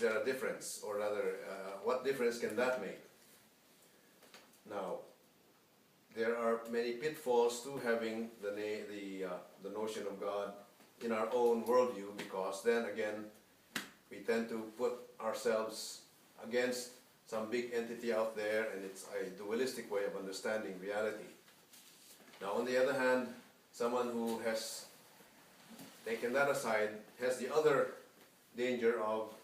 is there a difference, or rather, what difference can that make? Now, there are many pitfalls to having the notion of God in our own worldview, because then again, we tend to put ourselves against some big entity out there, and it's a dualistic way of understanding reality. Now, on the other hand, someone who has taken that aside has the other danger of,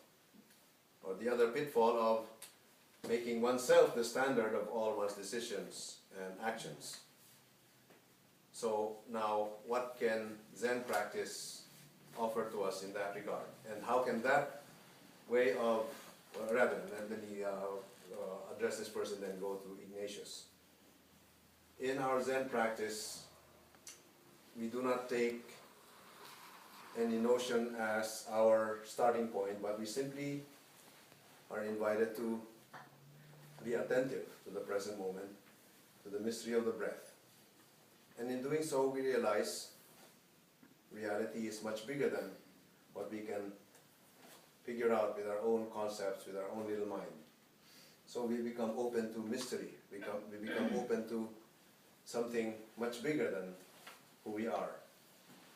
or the other pitfall of, making oneself the standard of all one's decisions and actions. So now, what can Zen practice offer to us in that regard? And how can that way of, well, rather, let me address this person, then go to Ignatius. In our Zen practice, we do not take any notion as our starting point, but we simply are invited to be attentive to the present moment, to the mystery of the breath. And in doing so, we realize reality is much bigger than what we can figure out with our own concepts, with our own little mind. So we become open to mystery. We become open to something much bigger than who we are,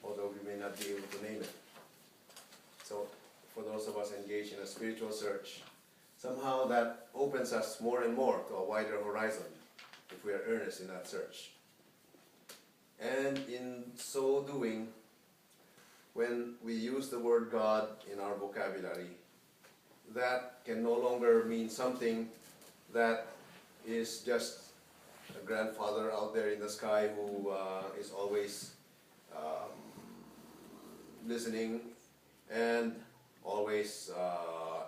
although we may not be able to name it. So for those of us engaged in a spiritual search, somehow that opens us more and more to a wider horizon if we are earnest in that search. And in so doing, when we use the word God in our vocabulary, that can no longer mean something that is just a grandfather out there in the sky who is always listening and always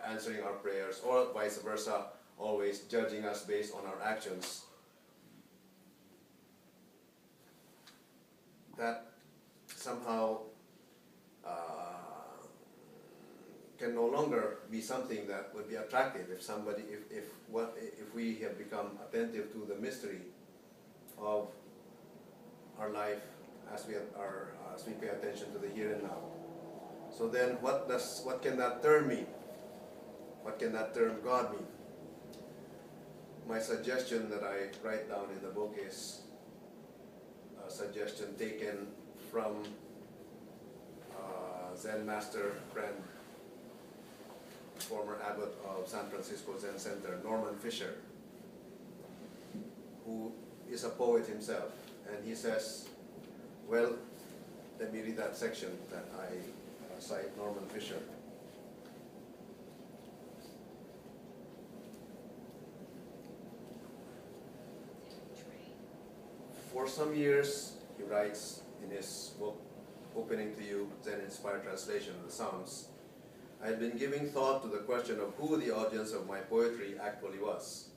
answering our prayers, or vice versa, always judging us based on our actions. That somehow can no longer be something that would be attractive if we have become attentive to the mystery of our life as we pay attention to the here and now. So then, what can that term mean? What can that term God mean? My suggestion that I write down in the book is a suggestion taken from Zen master friend, former abbot of San Francisco Zen Center, Norman Fisher, who is a poet himself. And he says, well, let me read that section that I cite Norman Fisher. For some years, he writes in his book, Opening to You, Zen-inspired translation of the Psalms, I had been giving thought to the question of who the audience of my poetry actually was.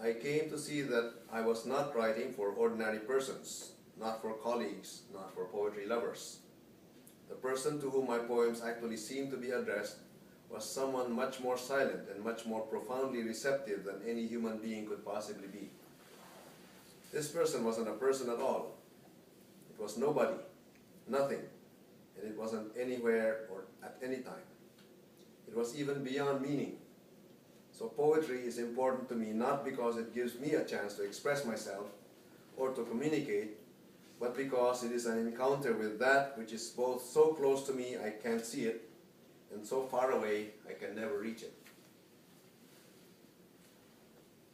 I came to see that I was not writing for ordinary persons, not for colleagues, not for poetry lovers. The person to whom my poems actually seemed to be addressed was someone much more silent and much more profoundly receptive than any human being could possibly be. This person wasn't a person at all. It was nobody, nothing, and it wasn't anywhere or at any time. It was even beyond meaning. So poetry is important to me not because it gives me a chance to express myself or to communicate, but because it is an encounter with that which is both so close to me I can't see it, and so far away I can never reach it.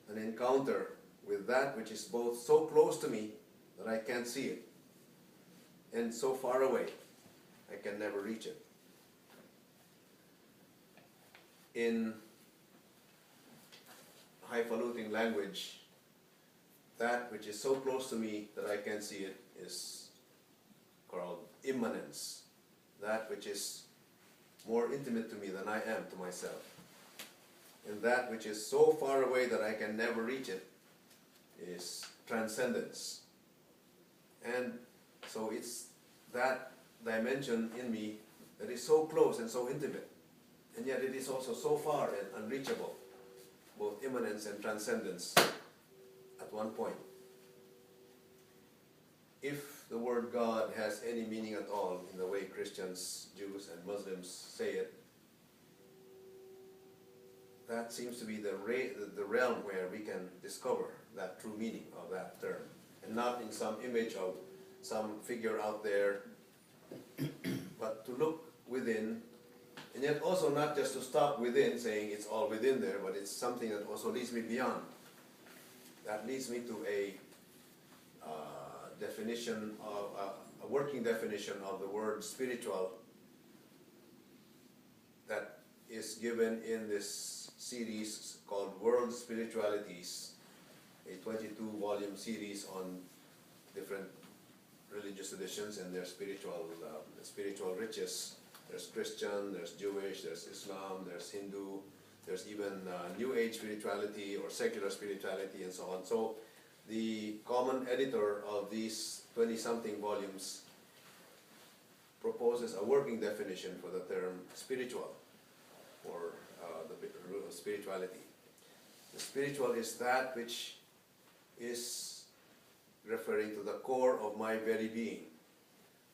An encounter with that which is both so close to me that I can't see it, and so far away I can never reach it. In highfalutin language, that which is so close to me that I can't see it is called immanence. That which is more intimate to me than I am to myself. And that which is so far away that I can never reach it is transcendence. And so it's that dimension in me that is so close and so intimate, and yet it is also so far and unreachable, both immanence and transcendence at one point. If the word God has any meaning at all in the way Christians, Jews, and Muslims say it, that seems to be the realm where we can discover that true meaning of that term, and not in some image of some figure out there, but to look within, and yet also not just to stop within, saying it's all within there, but it's something that also leads me beyond. That leads me to a definition of a working definition of the word spiritual that is given in this series called World Spiritualities, a 22-volume series on different religious traditions and their spiritual riches. There's Christian, there's Jewish, there's Islam, there's Hindu, there's even New Age spirituality or secular spirituality and so on. So the common editor of these 20-something volumes proposes a working definition for the term spiritual, or the spirituality. The spiritual is that which is referring to the core of my very being,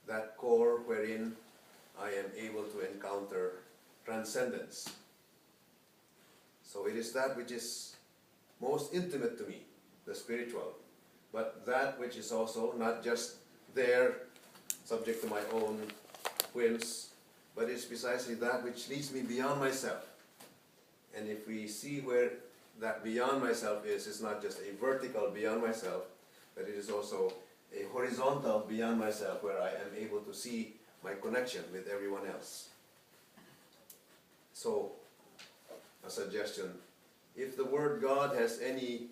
that core wherein I am able to encounter transcendence. So it is that which is most intimate to me, the spiritual, but that which is also not just there, subject to my own whims, but it's precisely that which leads me beyond myself. And if we see where that beyond myself is, it's not just a vertical beyond myself, but it is also a horizontal beyond myself, where I am able to see my connection with everyone else. So, a suggestion: if the word God has any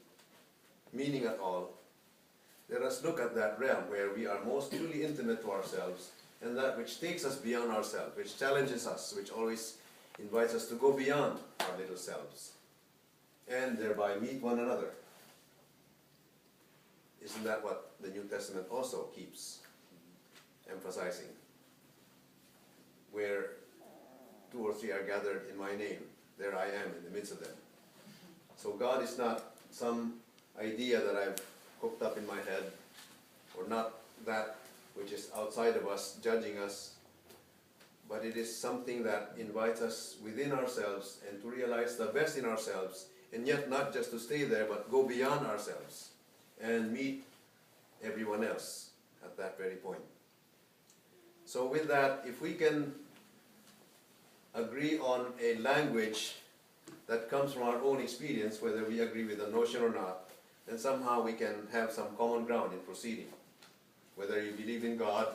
meaning at all, let us look at that realm where we are most truly intimate to ourselves, and that which takes us beyond ourselves, which challenges us, which always invites us to go beyond our little selves, and thereby meet one another. Isn't that what the New Testament also keeps emphasizing? Where 2 or 3 are gathered in my name, there I am in the midst of them. So God is not some idea that I've cooked up in my head, or not that which is outside of us, judging us, but it is something that invites us within ourselves and to realize the best in ourselves, and yet not just to stay there, but go beyond ourselves and meet everyone else at that very point. So with that, if we can agree on a language that comes from our own experience, whether we agree with the notion or not, then somehow we can have some common ground in proceeding. Whether you believe in God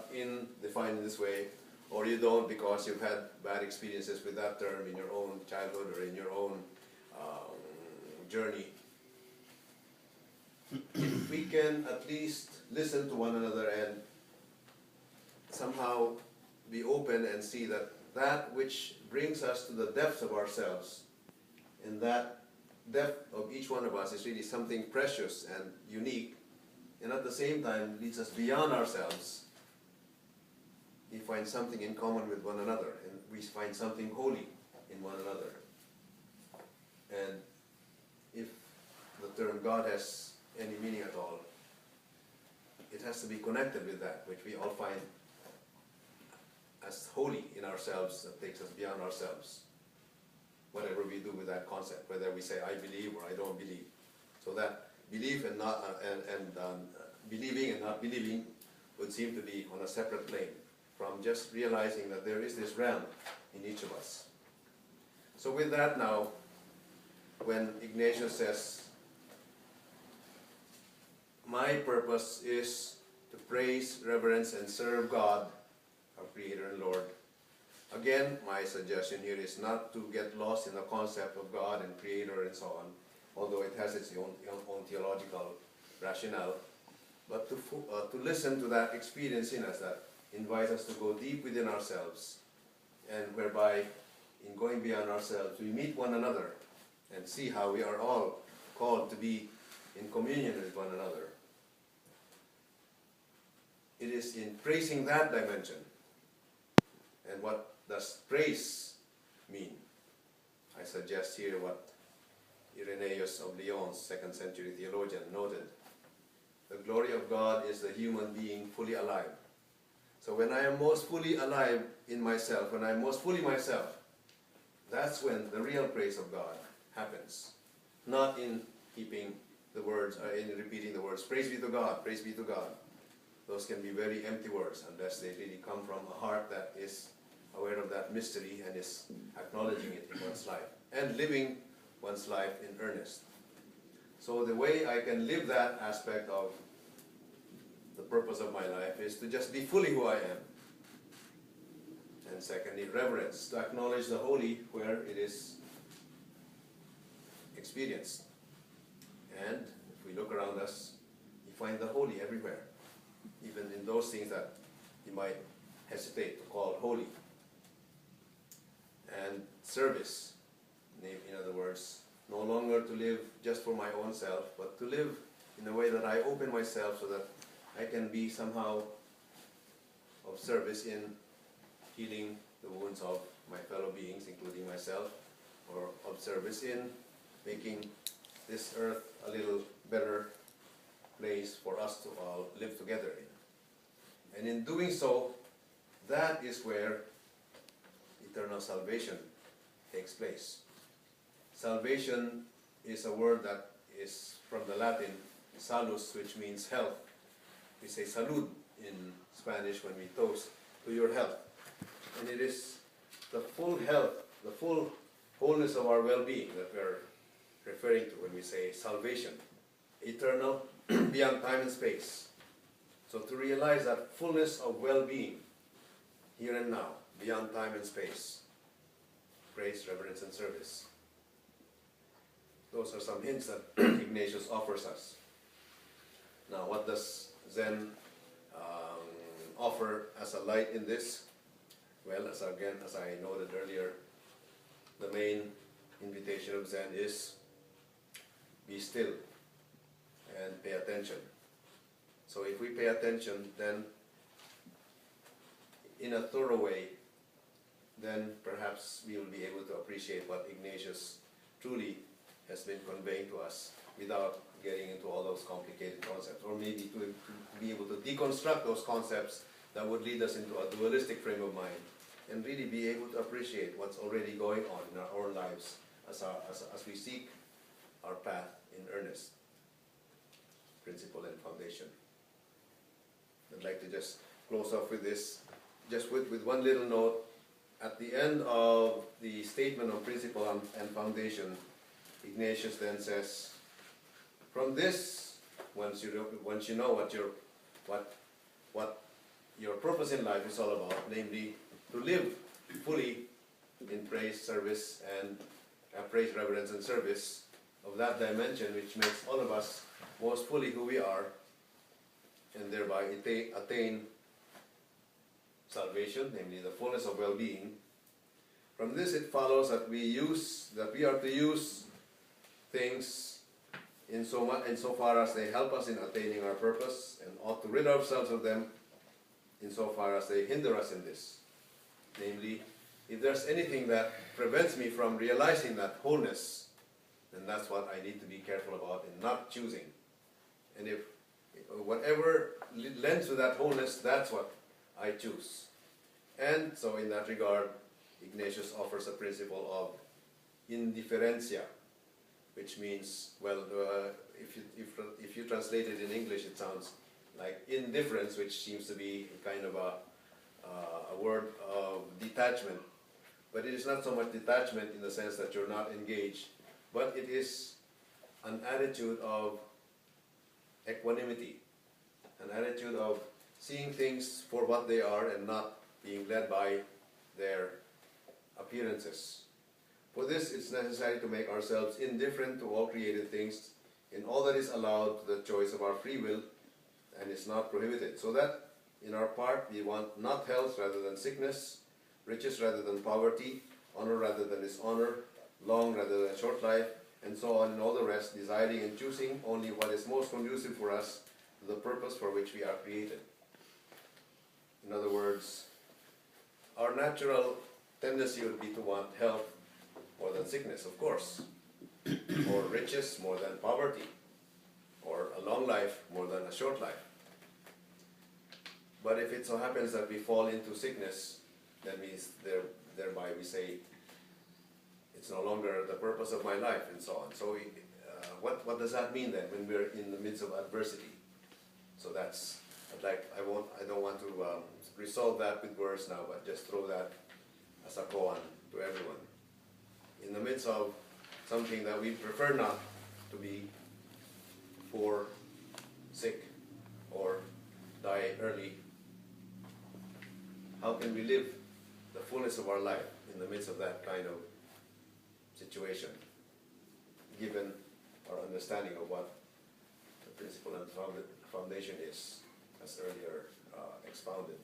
defined in this way, or you don't because you've had bad experiences with that term in your own childhood or in your own journey. If we can at least listen to one another and somehow be open and see that that which brings us to the depths of ourselves, and that depth of each one of us is really something precious and unique, and at the same time leads us beyond ourselves, we find something in common with one another, and we find something holy in one another. And if the term God has any meaning at all, it has to be connected with that which we all find as holy in ourselves, that takes us beyond ourselves. Whatever we do with that concept, whether we say I believe or I don't believe. So that belief and not believing and not believing would seem to be on a separate plane from just realizing that there is this realm in each of us. So with that now, when Ignatius says, my purpose is to praise, reverence, and serve God, our Creator and Lord. Again, my suggestion here is not to get lost in the concept of God and Creator and so on, although it has its own theological rationale, but to listen to that experience in us that invites us to go deep within ourselves, and whereby, in going beyond ourselves, we meet one another and see how we are all called to be in communion with one another. It is in praising that dimension. And what does praise mean? I suggest here what Irenaeus of Lyons, 2nd century theologian, noted. The glory of God is the human being fully alive. So when I am most fully alive in myself, when I am most fully myself, that's when the real praise of God happens. Not in keeping the words, in repeating the words, praise be to God, praise be to God. Those can be very empty words unless they really come from a heart that is aware of that mystery and is acknowledging it in one's life and living one's life in earnest. So the way I can live that aspect of the purpose of my life is to just be fully who I am. And secondly, reverence, to acknowledge the holy where it is experienced. And if we look around us, we find the holy everywhere, even in those things that you might hesitate to call holy. And service, in other words, no longer to live just for my own self, but to live in a way that I open myself so that I can be somehow of service in healing the wounds of my fellow beings, including myself, or of service in making this earth a little better place for us to all live together in. And in doing so, that is where eternal salvation takes place. Salvation is a word that is from the Latin salus, which means health. We say salud in Spanish when we toast, to your health. And it is the full health, the full wholeness of our well-being that we're referring to when we say salvation. Eternal, beyond time and space. So to realize that fullness of well-being, here and now, beyond time and space. Praise, reverence, and service. Those are some hints that Ignatius offers us. Now, what does Zen offer as a light in this? Well, as I noted earlier, the main invitation of Zen is be still and pay attention. So if we pay attention, then in a thorough way, then perhaps we will be able to appreciate what Ignatius truly has been conveying to us without getting into all those complicated concepts, or maybe to be able to deconstruct those concepts that would lead us into a dualistic frame of mind and really be able to appreciate what's already going on in our own lives as we seek our path in earnest, principle and foundation. I'd like to just close off with this, just with one little note. At the end of the statement on principle and foundation, Ignatius then says, from this, once you know what your purpose in life is all about, namely to live fully in praise, service, and praise, reverence, and service of that dimension which makes all of us most fully who we are, and thereby attain salvation, namely the fullness of well-being. From this it follows that we are to use things insofar as they help us in attaining our purpose, and ought to rid ourselves of them insofar as they hinder us in this. Namely, if there's anything that prevents me from realizing that wholeness, then that's what I need to be careful about in not choosing. And if whatever lends to that wholeness, that's what I choose. And so in that regard, Ignatius offers a principle of indifferentia, which means, well, if you translate it in English, it sounds like indifference, which seems to be kind of a word of detachment. But it is not so much detachment in the sense that you're not engaged, but it is an attitude of equanimity, an attitude of seeing things for what they are and not being led by their appearances. For this, it's necessary to make ourselves indifferent to all created things in all that is allowed to the choice of our free will and is not prohibited, so that in our part we want not health rather than sickness, riches rather than poverty, honor rather than dishonor, long rather than short life, and so on, and all the rest, desiring and choosing only what is most conducive for us to the purpose for which we are created. In other words, our natural tendency would be to want health more than sickness, of course, or riches more than poverty, or a long life more than a short life. But if it so happens that we fall into sickness, that means thereby we say it's no longer the purpose of my life, and so on. So what does that mean then when we're in the midst of adversity? So that's, I don't want to resolve that with words now, but just throw that as a koan to everyone. In the midst of something that we prefer not to be, poor, sick, or die early, how can we live the fullness of our life in the midst of that kind of situation, given our understanding of what the principle and foundation is, as earlier expounded?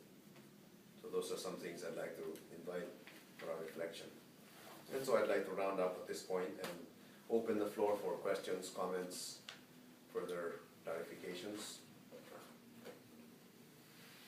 So those are some things I'd like to invite for our reflection. And so I'd like to round up at this point and open the floor for questions, comments, further clarifications.